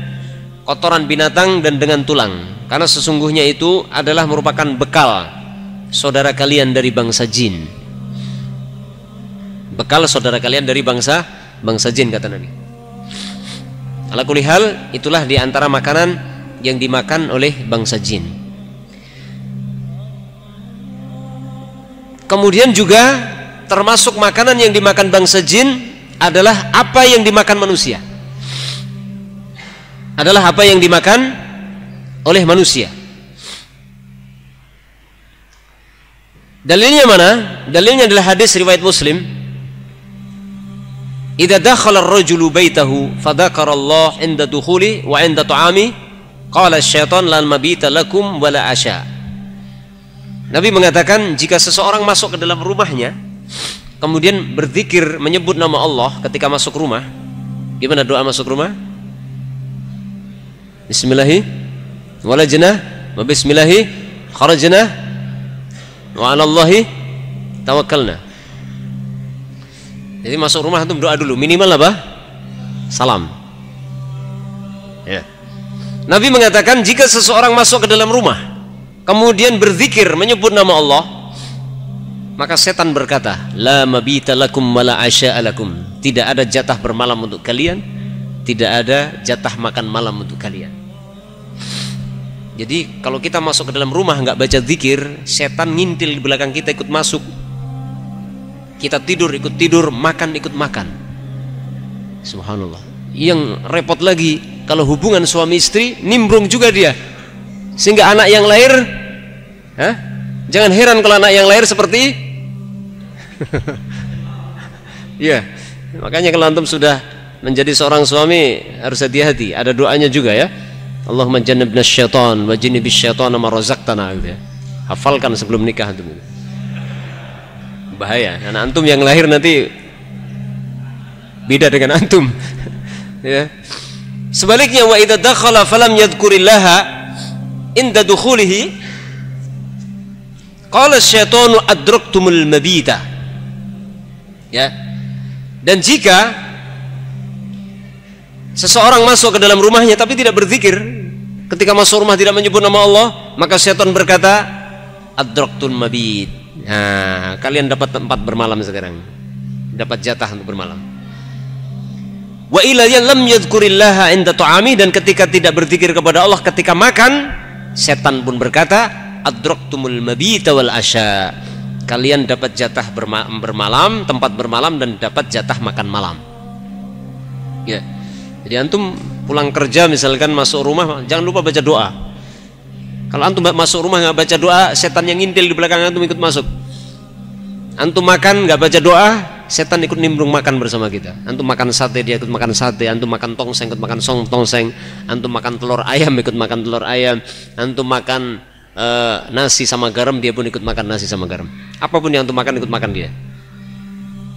kotoran binatang dan dengan tulang, karena sesungguhnya itu adalah merupakan bekal saudara kalian dari bangsa jin. Bekal saudara kalian dari bangsa jin, kata Nabi. Ala kulli hal, itulah di antara makanan yang dimakan oleh bangsa jin. Kemudian juga termasuk makanan yang dimakan bangsa jin adalah apa yang dimakan manusia. Adalah apa yang dimakan oleh manusia. Dalilnya mana? Dalilnya adalah hadis riwayat Muslim. Idza dakhala ar-rajulu baitahu fadzakara Allah 'inda dukhuli wa 'inda ta'ami qala asy-syaitan lan mabita lakum wala asya. Nabi mengatakan, jika seseorang masuk ke dalam rumahnya kemudian berzikir menyebut nama Allah ketika masuk rumah, gimana doa masuk rumah? Bismillahi walajna wa bismillahi kharajna wa 'ala Allahi tawakkalna. Jadi masuk rumah antum doa dulu, minimal apa? Salam. Ya. Nabi mengatakan, jika seseorang masuk ke dalam rumah kemudian berzikir menyebut nama Allah, maka setan berkata, la mabita lakum wala asya'a lakum. Tidak ada jatah bermalam untuk kalian, tidak ada jatah makan malam untuk kalian. Jadi kalau kita masuk ke dalam rumah nggak baca zikir, setan ngintil di belakang kita ikut masuk. Kita tidur ikut tidur, makan ikut makan. Subhanallah. Yang repot lagi, kalau hubungan suami istri nimbrung juga dia, sehingga anak yang lahir, jangan heran kalau anak yang lahir seperti ya, makanya kalau antum sudah menjadi seorang suami harus hati-hati. Ada doanya juga ya, Allahumma jannibna syaitan wa jannibis syaitana ma razaqtana, gitu ya. Hafalkan sebelum nikah antum. Bahaya, anak antum yang lahir nanti beda dengan antum. Ya. Sebaliknya, wa idza dakhala falam yadhkurillaha inda dukhulihi qala asy-syaitanu adraktumul mabita. Ya. Dan jika seseorang masuk ke dalam rumahnya tapi tidak berzikir, ketika masuk rumah tidak menyebut nama Allah, maka syaitan berkata, adraktul mabit. Nah, kalian dapat tempat bermalam sekarang, dapat jatah untuk bermalam. Wa ila lam yadhkurillaha inda ta'ami, dan ketika tidak berzikir kepada Allah ketika makan, setan pun berkata, adraktumul mabita wal asya. Kalian dapat jatah bermalam, tempat bermalam, dan dapat jatah makan malam. Ya. Jadi antum pulang kerja misalkan masuk rumah, jangan lupa baca doa. Kalau antum masuk rumah nggak baca doa, setan yang ngintil di belakang antum ikut masuk. Antum makan nggak baca doa, setan ikut nimbrung makan bersama kita. Antum makan sate, dia ikut makan sate. Antum makan tongseng, ikut makan tongseng. Antum makan telur ayam, ikut makan telur ayam. Antum makan nasi sama garam, dia pun ikut makan nasi sama garam. Apapun yang antum makan, ikut makan dia.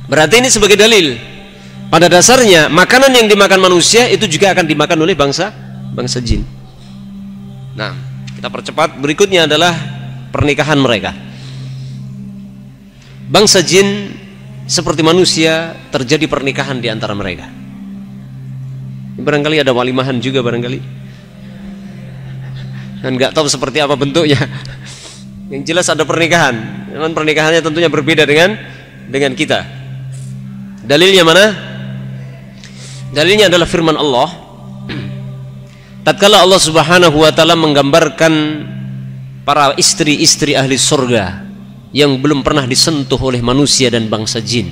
Berarti ini sebagai dalil, pada dasarnya makanan yang dimakan manusia itu juga akan dimakan oleh bangsa jin. Nah, kita percepat. Berikutnya adalah pernikahan mereka. Bangsa jin seperti manusia terjadi pernikahan di antara mereka. Barangkali ada walimahan juga barangkali. Dan nggak tahu seperti apa bentuknya. Yang jelas ada pernikahan. Namun pernikahannya tentunya berbeda dengan kita. Dalilnya mana? Dalilnya adalah firman Allah. Tatkala Allah Subhanahu wa taala menggambarkan para istri-istri ahli surga yang belum pernah disentuh oleh manusia dan bangsa jin,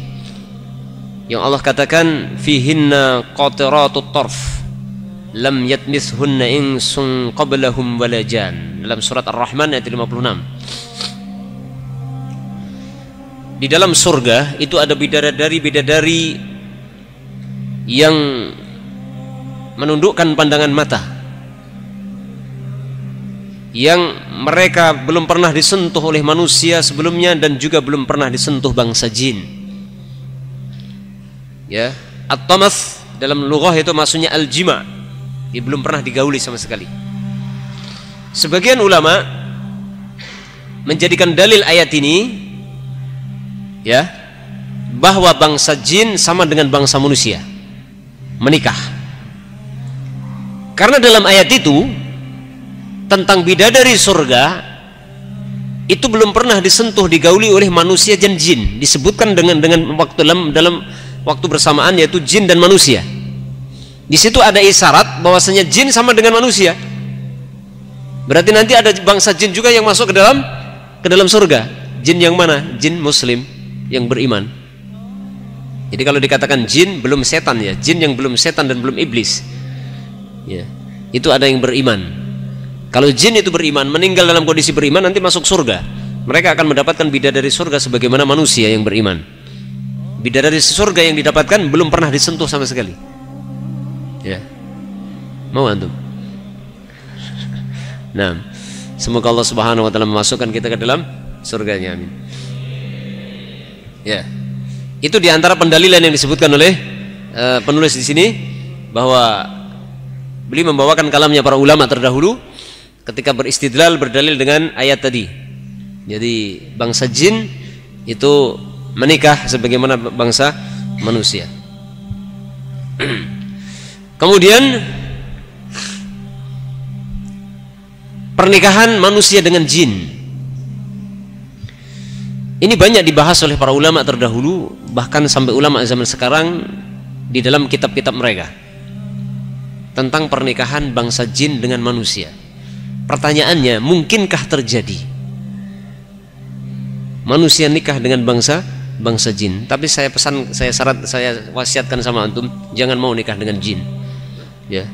yang Allah katakan fihinna qatiratut tarf lam yatmithunna insun qablahum wala jan, dalam surat Ar-Rahman ayat 56. Di dalam surga itu ada bidadari yang menundukkan pandangan mata, yang mereka belum pernah disentuh oleh manusia sebelumnya dan juga belum pernah disentuh bangsa jin. Ya, at-tamath dalam lughah itu maksudnya al-jima', dia belum pernah digauli sama sekali. Sebagian ulama menjadikan dalil ayat ini ya, bahwa bangsa jin sama dengan bangsa manusia menikah. Karena dalam ayat itu tentang bidadari surga itu belum pernah disentuh, digauli oleh manusia dan jin. Disebutkan dengan waktu dalam waktu bersamaan, yaitu jin dan manusia. Di situ ada isyarat bahwasanya jin sama dengan manusia. Berarti nanti ada bangsa jin juga yang masuk ke dalam surga. Jin yang mana? Jin muslim yang beriman. Jadi kalau dikatakan jin belum setan ya, jin yang belum setan dan belum iblis. Ya, itu ada yang beriman. Kalau jin itu beriman, meninggal dalam kondisi beriman, nanti masuk surga. Mereka akan mendapatkan bidadari surga sebagaimana manusia yang beriman. Bidadari surga yang didapatkan belum pernah disentuh sama sekali. Ya, mau antum? Nah, semoga Allah Subhanahu Wa Taala memasukkan kita ke dalam surganya. Amin. Ya, itu diantara pendalilan yang disebutkan oleh penulis di sini, bahwa beliau membawakan kalamnya para ulama terdahulu ketika beristidlal, berdalil dengan ayat tadi. Jadi bangsa jin itu menikah sebagaimana bangsa manusia. Kemudian pernikahan manusia dengan jin ini banyak dibahas oleh para ulama terdahulu, bahkan sampai ulama zaman sekarang di dalam kitab-kitab mereka tentang pernikahan bangsa jin dengan manusia. Pertanyaannya, mungkinkah terjadi manusia nikah dengan bangsa jin? Tapi saya pesan, saya wasiatkan sama antum, jangan mau nikah dengan jin. Ya,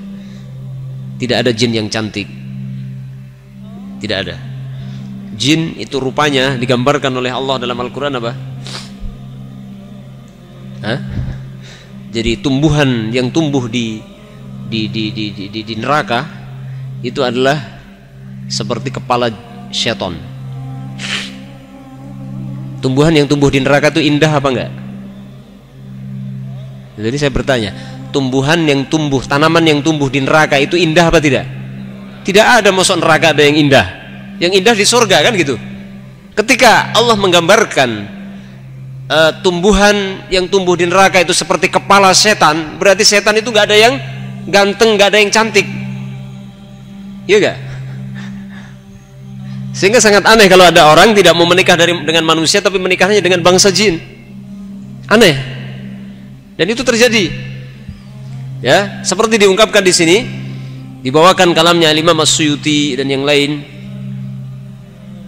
tidak ada jin yang cantik, tidak ada. Jin itu rupanya digambarkan oleh Allah dalam Al-Quran apa? Hah? Jadi tumbuhan yang tumbuh di neraka itu adalah seperti kepala syaitan. Tumbuhan yang tumbuh di neraka itu indah apa enggak? Jadi saya bertanya, tumbuhan yang tumbuh, tanaman yang tumbuh di neraka itu indah apa tidak? Tidak ada, masuk neraka ada yang indah. Yang indah di surga kan gitu. Ketika Allah menggambarkan tumbuhan yang tumbuh di neraka itu seperti kepala setan, berarti setan itu nggak ada yang ganteng, nggak ada yang cantik, iya gak? Sehingga sangat aneh kalau ada orang tidak mau menikah dengan manusia tapi menikahnya dengan bangsa jin. Aneh. Dan itu terjadi. Ya, seperti diungkapkan di sini, dibawakan kalamnya Imam As-Suyuti dan yang lain.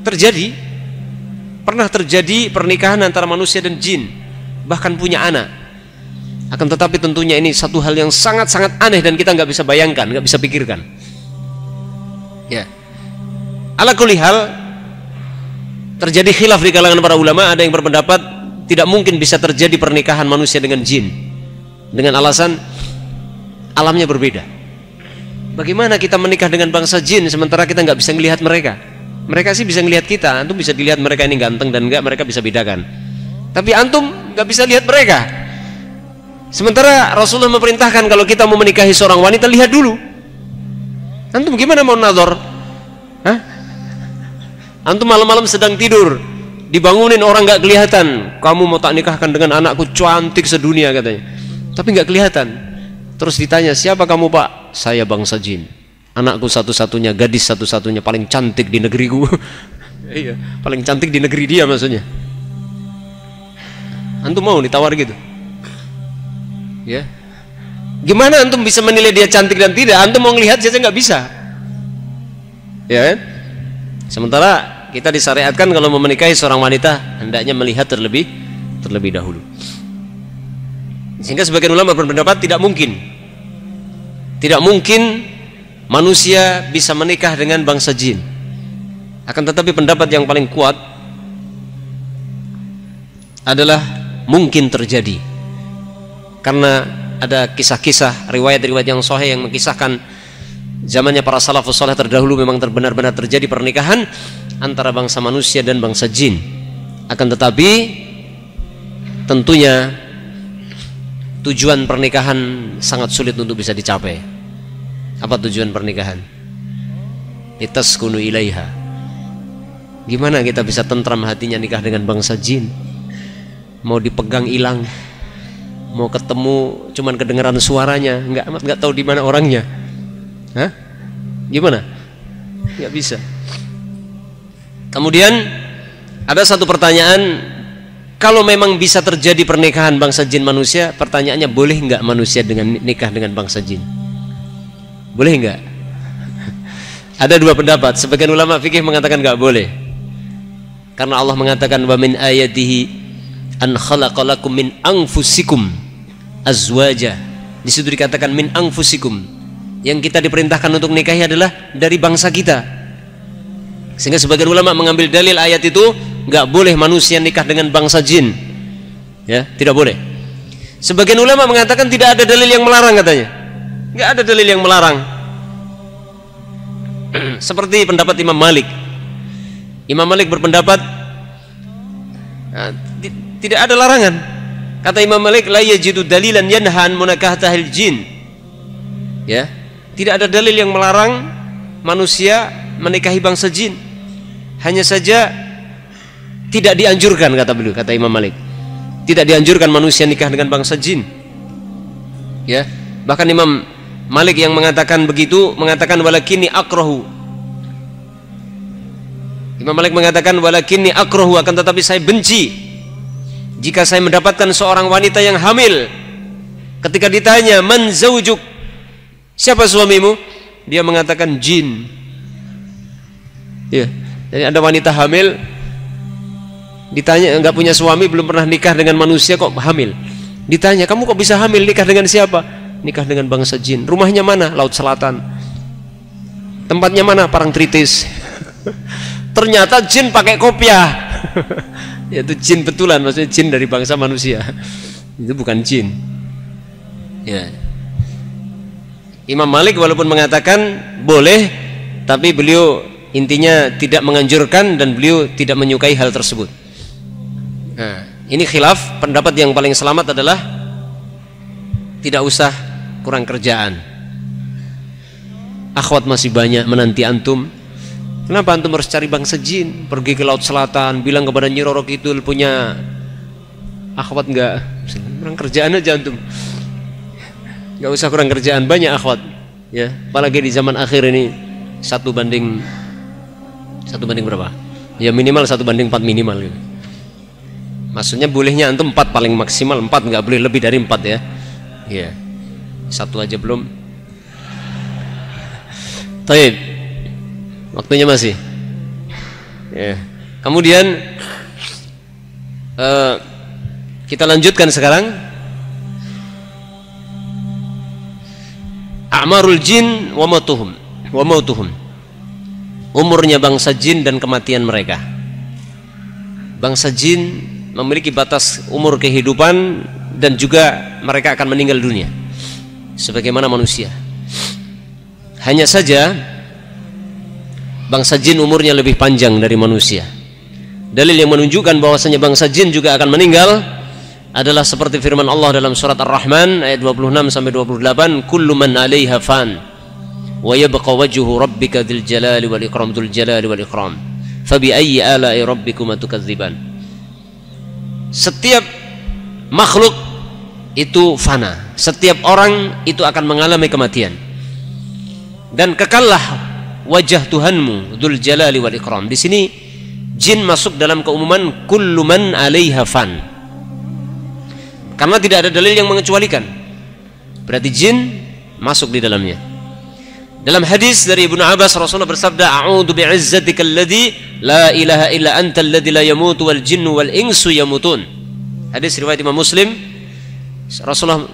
Terjadi, pernah terjadi pernikahan antara manusia dan jin, bahkan punya anak. Akan tetapi tentunya ini satu hal yang sangat-sangat aneh dan kita nggak bisa bayangkan, nggak bisa pikirkan. Ya. Ala kulli hal, terjadi khilaf di kalangan para ulama. Ada yang berpendapat tidak mungkin bisa terjadi pernikahan manusia dengan jin, dengan alasan alamnya berbeda. Bagaimana kita menikah dengan bangsa jin sementara kita nggak bisa melihat mereka? Mereka sih bisa melihat kita, antum bisa dilihat mereka ini ganteng dan enggak, mereka bisa bedakan. Tapi antum nggak bisa lihat mereka. Sementara Rasulullah memerintahkan kalau kita mau menikahi seorang wanita, lihat dulu. Antum gimana mau nazar? Hah? Antum malam-malam sedang tidur, dibangunin orang nggak kelihatan, kamu mau tak nikahkan dengan anakku cantik sedunia katanya, tapi nggak kelihatan. Terus ditanya, siapa kamu pak? Saya bangsa jin, anakku satu-satunya, gadis satu-satunya, paling cantik di negeriku. Iya, paling cantik di negeri dia maksudnya. Antum mau ditawar gitu? Ya, gimana antum bisa menilai dia cantik dan tidak? Antum mau ngelihat saja nggak bisa, ya kan? Sementara kita disyariatkan kalau mau menikahi seorang wanita hendaknya melihat terlebih dahulu. Sehingga sebagian ulama berpendapat tidak mungkin manusia bisa menikah dengan bangsa jin. Akan tetapi pendapat yang paling kuat adalah mungkin terjadi, karena ada kisah-kisah riwayat-riwayat yang sahih yang mengisahkan zamannya para salafus saleh terdahulu memang benar-benar terjadi pernikahan antara bangsa manusia dan bangsa jin. Akan tetapi tentunya tujuan pernikahan sangat sulit untuk bisa dicapai. Apa tujuan pernikahan? Litaskunu ilaiha. Gimana kita bisa tentram hatinya nikah dengan bangsa jin? Mau dipegang hilang, mau ketemu cuman kedengaran suaranya, nggak tahu di mana orangnya. Hah? Gimana? Nggak bisa. Kemudian ada satu pertanyaan, kalau memang bisa terjadi pernikahan bangsa jin manusia, pertanyaannya boleh nggak manusia dengan nikah dengan bangsa jin? Boleh nggak? Ada dua pendapat. Sebagian ulama fikih mengatakan nggak boleh, karena Allah mengatakan wa min ayatihi an khalaqalakum min anfusikum azwaja. Di situ dikatakan min anfusikum. Yang kita diperintahkan untuk nikahi adalah dari bangsa kita. Sehingga sebagian ulama mengambil dalil ayat itu nggak boleh manusia nikah dengan bangsa jin. Ya, tidak boleh. Sebagian ulama mengatakan tidak ada dalil yang melarang katanya. Nggak ada dalil yang melarang. Seperti pendapat Imam Malik. Imam Malik berpendapat tidak ada larangan. Kata Imam Malik, la yajidu dalilan yanhan munakahatahil jin. Ya, tidak ada dalil yang melarang manusia menikahi bangsa jin. Hanya saja tidak dianjurkan, kata beliau, kata Imam Malik. Tidak dianjurkan manusia nikah dengan bangsa jin. Ya, bahkan Imam Malik yang mengatakan begitu mengatakan walakinni akrahu. Imam Malik mengatakan walakinni akrahu, akan tetapi saya benci jika saya mendapatkan seorang wanita yang hamil, ketika ditanya man zaujuk, siapa suamimu? Dia mengatakan jin. Ya, jadi ada wanita hamil, ditanya nggak punya suami, belum pernah nikah dengan manusia kok hamil. Ditanya kamu kok bisa hamil, nikah dengan siapa? Nikah dengan bangsa jin. Rumahnya mana? Laut Selatan. Tempatnya mana? Parangtritis. Ternyata jin pakai kopiah. Yaitu jin betulan, maksudnya jin dari bangsa manusia. Itu bukan jin. Ya. Imam Malik walaupun mengatakan boleh, tapi beliau intinya tidak menganjurkan dan beliau tidak menyukai hal tersebut. Nah, ini khilaf. Pendapat yang paling selamat adalah tidak usah kurang kerjaan. Akhwat masih banyak menanti antum. Kenapa antum harus cari bangsa jin? Pergi ke Laut Selatan, bilang kepada Nyi Roro Kidul punya akhwat enggak? Kurang kerjaan aja antum. Enggak usah kurang kerjaan, banyak akhwat. Ya, apalagi di zaman akhir ini 1 banding berapa? Ya minimal 1 banding 4 minimal gitu. Maksudnya bolehnya antum 4 paling maksimal 4, enggak boleh lebih dari 4 ya. Ya. 1 aja belum. Taib. Waktunya masih. Ya. Kemudian kita lanjutkan sekarang. A'marul jin wa mautuhum. Umurnya bangsa jin dan kematian mereka. Bangsa jin memiliki batas umur kehidupan dan juga mereka akan meninggal dunia sebagaimana manusia. Hanya saja bangsa jin umurnya lebih panjang dari manusia. Dalil yang menunjukkan bahwasanya bangsa jin juga akan meninggal adalah seperti firman Allah dalam surat Ar-Rahman ayat 26 sampai 28, kullu man 'alaiha fan wa yabqa wajhu rabbika dzil jalali wal ikram dzul jalali wal ikram fa bi ayyi ala'i rabbikuma tukadziban. Setiap makhluk itu fana, setiap orang itu akan mengalami kematian, dan kekallah wajah Tuhanmu dzul jalali wal ikram. Di sini jin masuk dalam keumuman kullu man 'alaiha fan, karena tidak ada dalil yang mengecualikan, berarti jin masuk di dalamnya. Dalam hadis dari Ibnu Abbas, Rasulullah bersabda, a'udzu bi'izzatikal ladzi la ilaha illa antal ladzi la yamutu wal jinnu wal insu yamutun. Hadis riwayat Imam Muslim. Rasulullah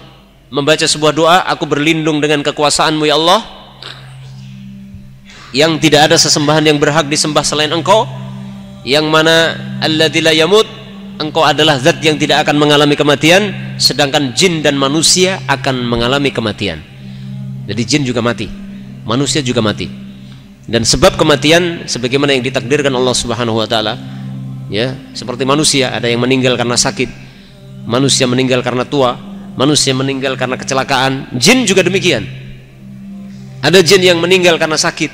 membaca sebuah doa, aku berlindung dengan kekuasaanmu ya Allah, yang tidak ada sesembahan yang berhak disembah selain engkau, yang mana alladzi la yamut, engkau adalah zat yang tidak akan mengalami kematian, sedangkan jin dan manusia akan mengalami kematian. Jadi jin juga mati. manusia juga mati. Dan sebab kematian sebagaimana yang ditakdirkan Allah Subhanahu wa taala, ya, seperti manusia ada yang meninggal karena sakit, manusia meninggal karena tua, manusia meninggal karena kecelakaan, jin juga demikian. Ada jin yang meninggal karena sakit,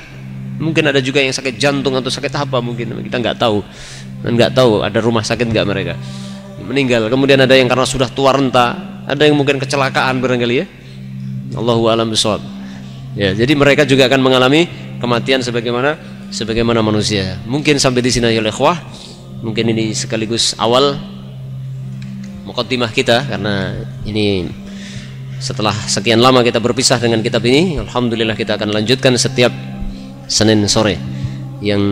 mungkin ada juga yang sakit jantung atau sakit apa, mungkin kita nggak tahu, dan nggak tahu ada rumah sakit nggak mereka meninggal. Kemudian ada yang karena sudah tua renta, ada yang mungkin kecelakaan barangkali, ya. Allahu a'lam bishawab. Ya, jadi mereka juga akan mengalami kematian sebagaimana manusia. Mungkin sampai di sini ya ikhwah. Mungkin ini sekaligus awal muqaddimah kita, karena ini setelah sekian lama kita berpisah dengan kitab ini, alhamdulillah kita akan lanjutkan setiap Senin sore. Yang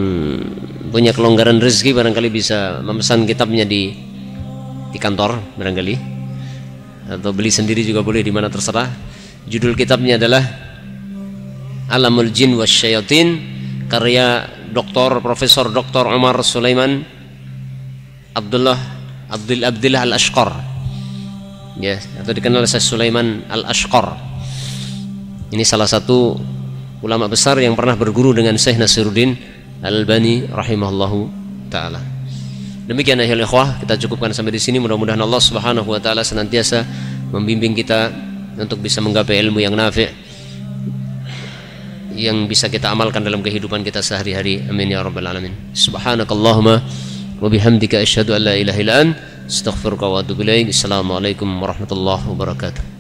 punya kelonggaran rezeki barangkali bisa memesan kitabnya di kantor barangkali, atau beli sendiri juga boleh, di mana terserah. Judul kitabnya adalah Alamul Jin Wasyayatin, karya Profesor Dr. Umar Sulaiman Abdullah Al-Ashqar, ya, atau dikenal Syekh Sulaiman Al-Ashqar. Ini salah satu ulama besar yang pernah berguru dengan Syekh Nasiruddin Al-Albani rahimahullahu taala. Demikian ya ikhwah, kita cukupkan sampai di sini. Mudah-mudahan Allah Subhanahu wa taala senantiasa membimbing kita untuk bisa menggapai ilmu yang nafi', yang bisa kita amalkan dalam kehidupan kita sehari-hari. Amin ya rabbal alamin. Subhanakallahumma wa bihamdika asyhadu an la ilaha illa anta astaghfiruka wa atubu ilaik. Assalamualaikum warahmatullahi wabarakatuh.